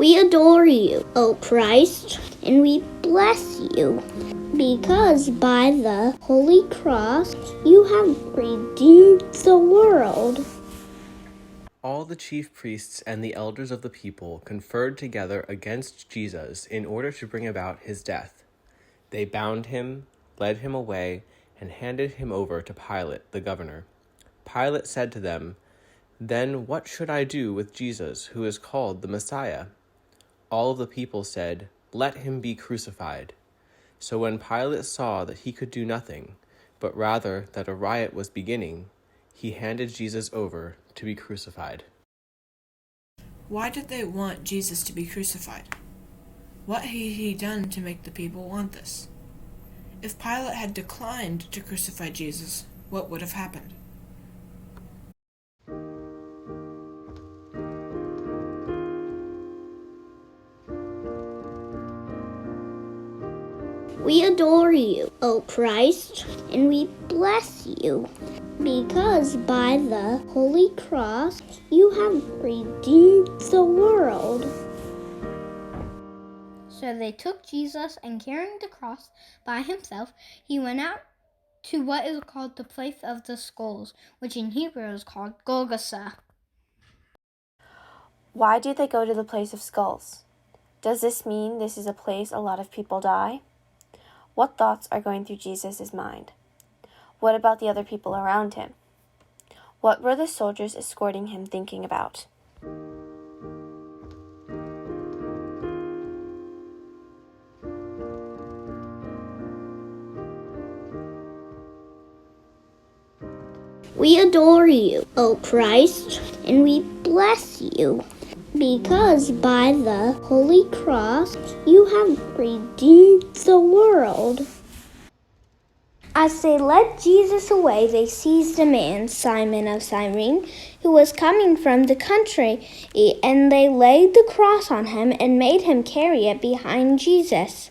We adore you, O Christ, and we bless you, because by the Holy Cross you have redeemed the world. All the chief priests and the elders of the people conferred together against Jesus in order to bring about his death. They bound him, led him away, and handed him over to Pilate, the governor. Pilate said to them, "Then what should I do with Jesus, who is called the Messiah?" All of the people said, "Let him be crucified." So when Pilate saw that he could do nothing, but rather that a riot was beginning, he handed Jesus over to be crucified. Why did they want Jesus to be crucified? What had he done to make the people want this? If Pilate had declined to crucify Jesus, what would have happened? We adore you, O Christ, and we bless you, because by the Holy Cross you have redeemed the world. So they took Jesus, and carrying the cross by himself, he went out to what is called the place of the skulls, which in Hebrew is called Golgotha. Why do they go to the place of skulls? Does this mean this is a place a lot of people die? What thoughts are going through Jesus' mind? What about the other people around him? What were the soldiers escorting him thinking about? We adore you, O Christ, and we bless you, because by the Holy Cross you have redeemed the world. As they led Jesus away, they seized a man, Simon of Cyrene, who was coming from the country, and they laid the cross on him and made him carry it behind Jesus.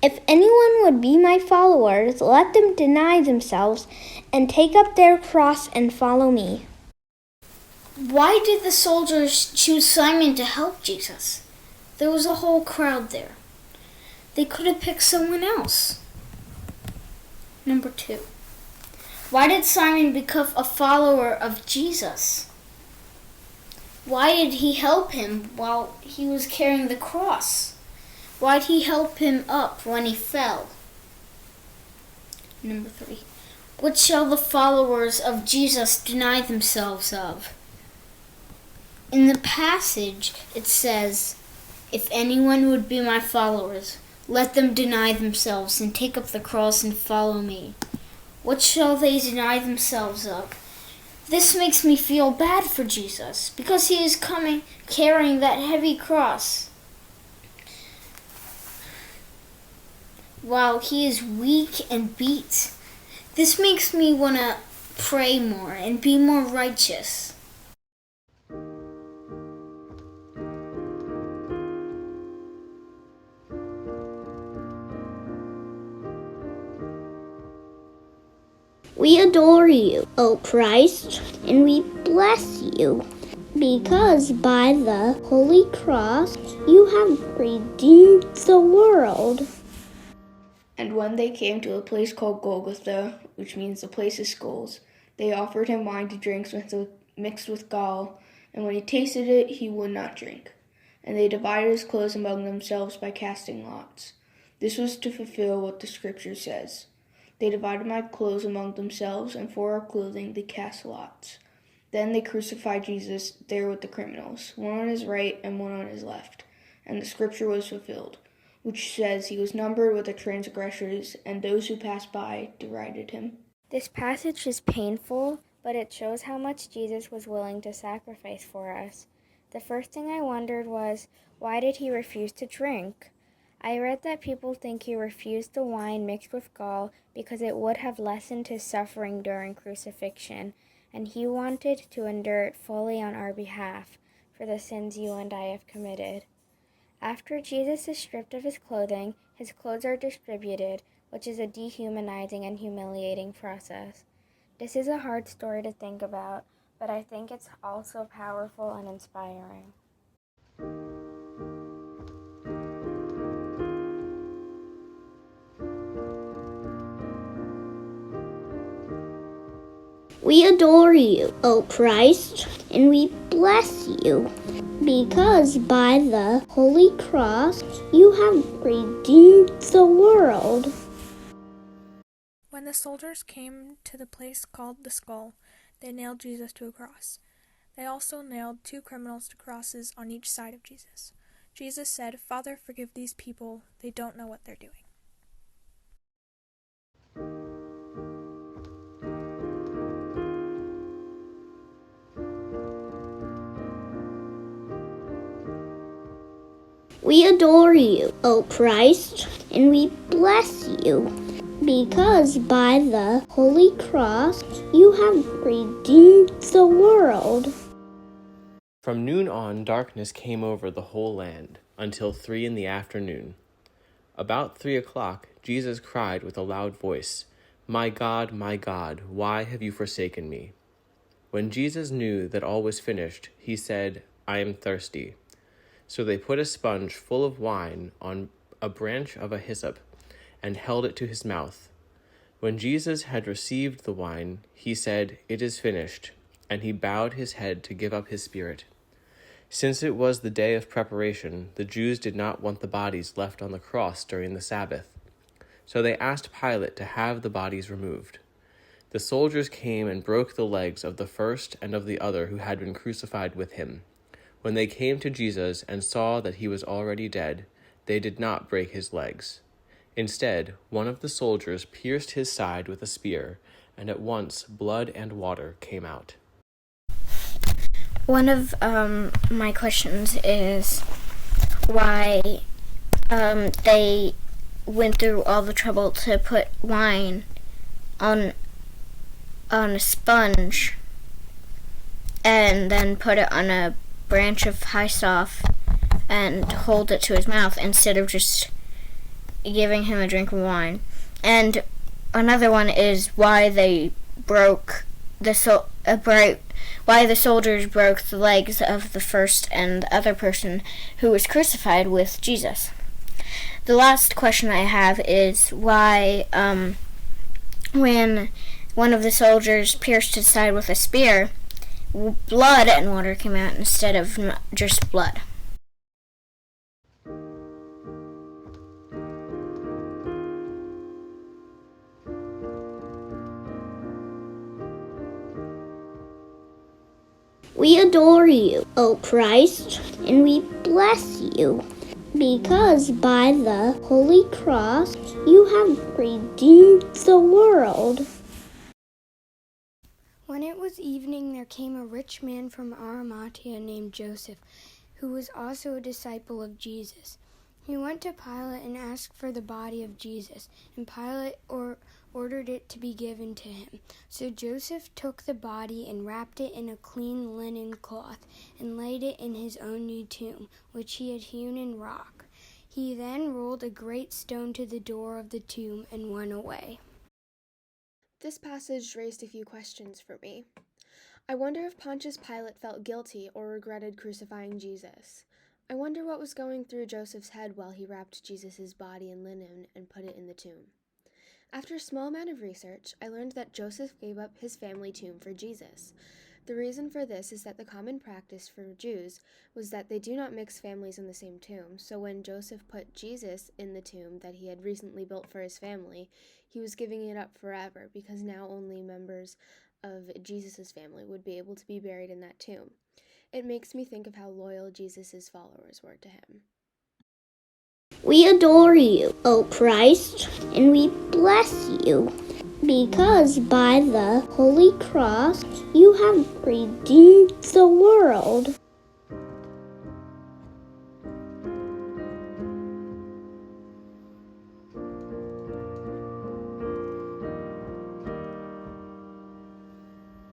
If anyone would be my followers, let them deny themselves and take up their cross and follow me. Why did the soldiers choose Simon to help Jesus? There was a whole crowd there. They could have picked someone else. Number 2. Why did Simon become a follower of Jesus? Why did he help him while he was carrying the cross? Why did he help him up when he fell? Number 3. What shall the followers of Jesus deny themselves of? In the passage, it says, "If anyone would be my followers, let them deny themselves and take up the cross and follow me." What shall they deny themselves of? This makes me feel bad for Jesus, because he is coming carrying that heavy cross, while he is weak and beat. This makes me want to pray more and be more righteous. We adore you, O Christ, and we bless you, because by the Holy Cross you have redeemed the world. And when they came to a place called Golgotha, which means the place of skulls, they offered him wine to drink mixed with gall, and when he tasted it, he would not drink. And they divided his clothes among themselves by casting lots. This was to fulfill what the scripture says. They divided my clothes among themselves, and for our clothing they cast lots. Then they crucified Jesus there with the criminals, one on his right and one on his left. And the scripture was fulfilled, which says he was numbered with the transgressors, and those who passed by derided him. This passage is painful, but it shows how much Jesus was willing to sacrifice for us. The first thing I wondered was, why did he refuse to drink? I read that people think he refused the wine mixed with gall because it would have lessened his suffering during crucifixion, and he wanted to endure it fully on our behalf for the sins you and I have committed. After Jesus is stripped of his clothes are distributed, which is a dehumanizing and humiliating process. This is a hard story to think about, but I think it's also powerful and inspiring. We adore you, O Christ, and we bless you, because by the Holy Cross you have redeemed the world. When the soldiers came to the place called the Skull, they nailed Jesus to a cross. They also nailed 2 criminals to crosses on each side of Jesus. Jesus said, "Father, forgive these people. They don't know what they're doing." We adore you, O Christ, and we bless you, because by the Holy Cross you have redeemed the world. From noon on, darkness came over the whole land, until 3 in the afternoon. About 3 o'clock, Jesus cried with a loud voice, my God, why have you forsaken me?" When Jesus knew that all was finished, he said, "I am thirsty." So they put a sponge full of wine on a branch of a hyssop and held it to his mouth. When Jesus had received the wine, he said, "It is finished," and he bowed his head to give up his spirit. Since it was the day of preparation, the Jews did not want the bodies left on the cross during the Sabbath. So they asked Pilate to have the bodies removed. The soldiers came and broke the legs of the first and of the other who had been crucified with him. When they came to Jesus and saw that he was already dead, they did not break his legs. Instead, one of the soldiers pierced his side with a spear, and at once blood and water came out. One of my questions is why they went through all the trouble to put wine on a sponge and then put it on a branch of hyssop and hold it to his mouth instead of just giving him a drink of wine. And another one is why they why the soldiers broke the legs of the first and other person who was crucified with Jesus. The last question I have is why when one of the soldiers pierced his side with a spear, blood and water came out instead of just blood. We adore you, O Christ, and we bless you, because by the Holy Cross you have redeemed the world. When it was evening, there came a rich man from Arimathea named Joseph, who was also a disciple of Jesus. He went to Pilate and asked for the body of Jesus, and Pilate ordered it to be given to him. So Joseph took the body and wrapped it in a clean linen cloth and laid it in his own new tomb, which he had hewn in rock. He then rolled a great stone to the door of the tomb and went away. This passage raised a few questions for me. I wonder if Pontius Pilate felt guilty or regretted crucifying Jesus. I wonder what was going through Joseph's head while he wrapped Jesus' body in linen and put it in the tomb. After a small amount of research, I learned that Joseph gave up his family tomb for Jesus. The reason for this is that the common practice for Jews was that they do not mix families in the same tomb, so when Joseph put Jesus in the tomb that he had recently built for his family, he was giving it up forever because now only members of Jesus' family would be able to be buried in that tomb. It makes me think of how loyal Jesus' followers were to him. We adore you, O Christ, and we bless you, because by the Holy Cross you have redeemed the world.